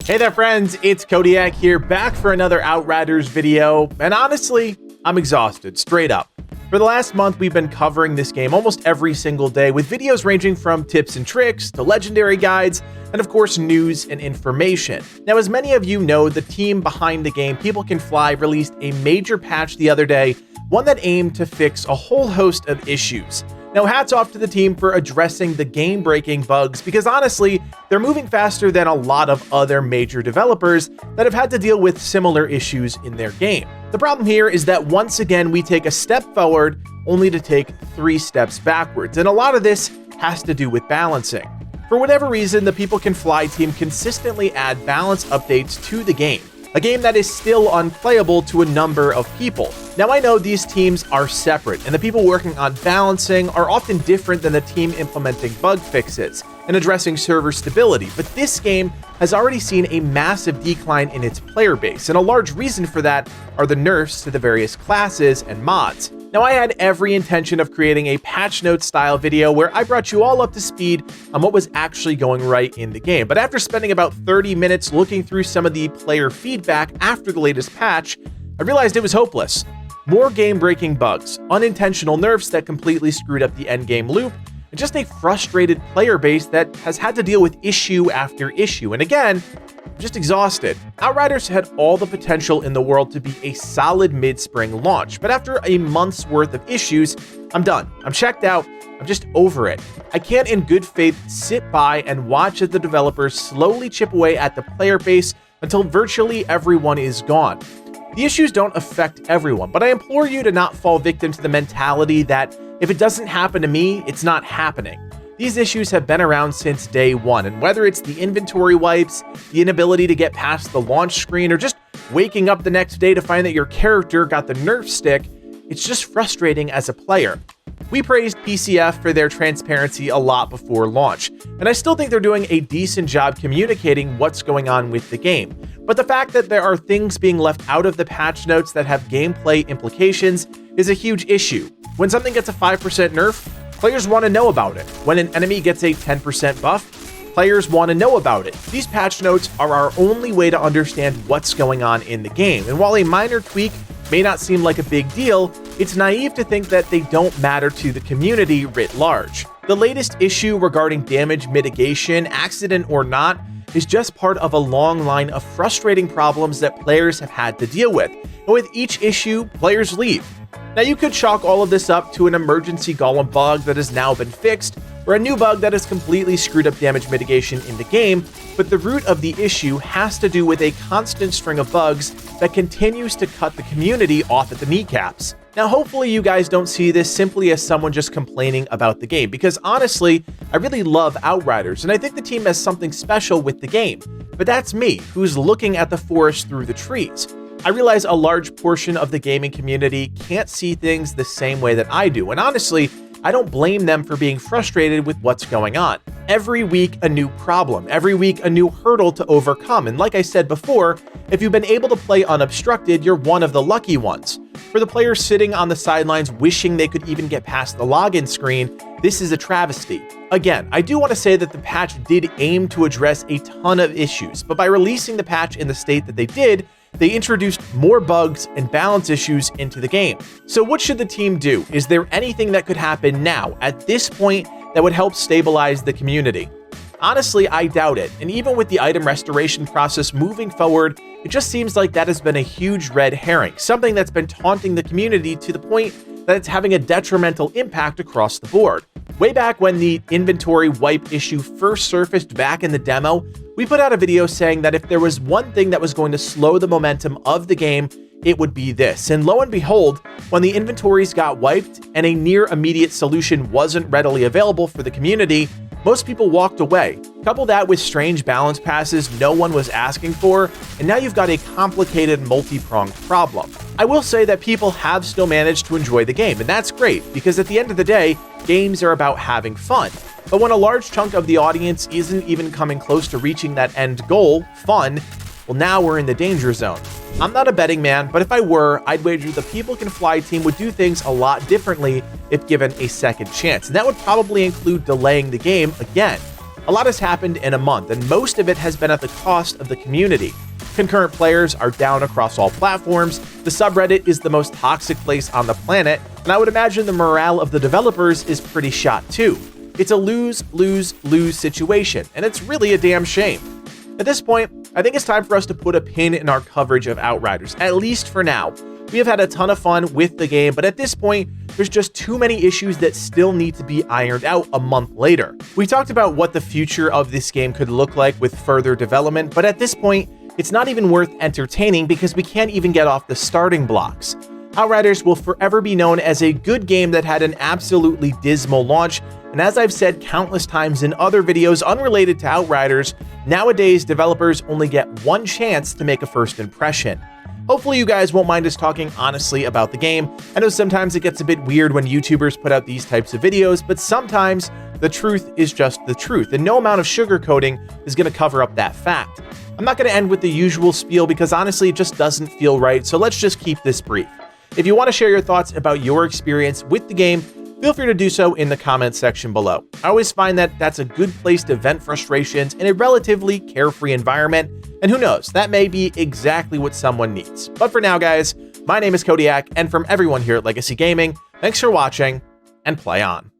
Hey there friends, it's Codiak here, back for another Outriders video, and honestly, I'm exhausted, straight up. For the last month, we've been covering this game almost every single day, with videos ranging from tips and tricks to legendary guides, and of course news and information. Now, as many of you know, the team behind the game, People Can Fly, released a major patch the other day, one that aimed to fix a whole host of issues. Now, hats off to the team for addressing the game-breaking bugs, because honestly, they're moving faster than a lot of other major developers that have had to deal with similar issues in their game. The problem here is that once again, we take a step forward only to take 3 steps backwards, and a lot of this has to do with balancing. For whatever reason, the People Can Fly team consistently add balance updates to the game, a game that is still unplayable to a number of people. Now, I know these teams are separate, and the people working on balancing are often different than the team implementing bug fixes and addressing server stability, but this game has already seen a massive decline in its player base, and a large reason for that are the nerfs to the various classes and mods. Now, I had every intention of creating a patch notes style video where I brought you all up to speed on what was actually going right in the game, but after spending about 30 minutes looking through some of the player feedback after the latest patch, I realized it was hopeless. More game-breaking bugs, unintentional nerfs that completely screwed up the endgame loop, and just a frustrated player base that has had to deal with issue after issue. And again, I'm just exhausted. Outriders had all the potential in the world to be a solid mid-spring launch, but after a month's worth of issues, I'm done. I'm checked out. I'm just over it. I can't in good faith sit by and watch as the developers slowly chip away at the player base until virtually everyone is gone. The issues don't affect everyone, but I implore you to not fall victim to the mentality that if it doesn't happen to me, it's not happening. These issues have been around since day one, and whether it's the inventory wipes, the inability to get past the launch screen, or just waking up the next day to find that your character got the nerf stick, it's just frustrating as a player. We praised PCF for their transparency a lot before launch, and I still think they're doing a decent job communicating what's going on with the game. But the fact that there are things being left out of the patch notes that have gameplay implications is a huge issue. When something gets a 5% nerf, players want to know about it. When an enemy gets a 10% buff, players want to know about it. These patch notes are our only way to understand what's going on in the game, and while a minor tweak may not seem like a big deal, it's naive to think that they don't matter to the community writ large. The latest issue regarding damage mitigation, accident or not, is just part of a long line of frustrating problems that players have had to deal with, and with each issue, players leave. Now, you could chalk all of this up to an emergency golem bug that has now been fixed, or a new bug that has completely screwed up damage mitigation in the game, but the root of the issue has to do with a constant string of bugs that continues to cut the community off at the kneecaps. Now, hopefully you guys don't see this simply as someone just complaining about the game, because honestly, I really love Outriders, and I think the team has something special with the game. But that's me, who's looking at the forest through the trees. I realize a large portion of the gaming community can't see things the same way that I do, and honestly, I don't blame them for being frustrated with what's going on. Every week, a new problem. Every week, a new hurdle to overcome. And like I said before, if you've been able to play unobstructed, you're one of the lucky ones. For the players sitting on the sidelines wishing they could even get past the login screen, this is a travesty. Again, I do want to say that the patch did aim to address a ton of issues, but by releasing the patch in the state that they did, they introduced more bugs and balance issues into the game. So what should the team do? Is there anything that could happen now, at this point, that would help stabilize the community? Honestly, I doubt it, and even with the item restoration process moving forward, it just seems like that has been a huge red herring, something that's been taunting the community to the point that it's having a detrimental impact across the board. Way back when the inventory wipe issue first surfaced back in the demo, we put out a video saying that if there was one thing that was going to slow the momentum of the game, it would be this. And lo and behold, when the inventories got wiped and a near immediate solution wasn't readily available for the community, most people walked away. Couple that with strange balance passes no one was asking for, and now you've got a complicated multi-pronged problem. I will say that people have still managed to enjoy the game, and that's great, because at the end of the day, games are about having fun. But when a large chunk of the audience isn't even coming close to reaching that end goal, fun, well, now we're in the danger zone. I'm not a betting man, but if I were, I'd wager the People Can Fly team would do things a lot differently if given a second chance, and that would probably include delaying the game again. A lot has happened in a month, and most of it has been at the cost of the community. Concurrent players are down across all platforms, the subreddit is the most toxic place on the planet, and I would imagine the morale of the developers is pretty shot too. It's a lose-lose-lose situation, and it's really a damn shame. At this point, I think it's time for us to put a pin in our coverage of Outriders, at least for now. We have had a ton of fun with the game, but at this point, there's just too many issues that still need to be ironed out a month later. We talked about what the future of this game could look like with further development, but at this point, it's not even worth entertaining because we can't even get off the starting blocks. Outriders will forever be known as a good game that had an absolutely dismal launch, and as I've said countless times in other videos unrelated to Outriders, nowadays developers only get one chance to make a first impression. Hopefully you guys won't mind us talking honestly about the game. I know sometimes it gets a bit weird when YouTubers put out these types of videos, but sometimes the truth is just the truth, and no amount of sugarcoating is going to cover up that fact. I'm not going to end with the usual spiel because honestly it just doesn't feel right, so let's just keep this brief. If you want to share your thoughts about your experience with the game, feel free to do so in the comments section below. I always find that that's a good place to vent frustrations in a relatively carefree environment, and who knows, that may be exactly what someone needs. But for now, guys, my name is Codiak, and from everyone here at Legacy Gaming, thanks for watching, and play on.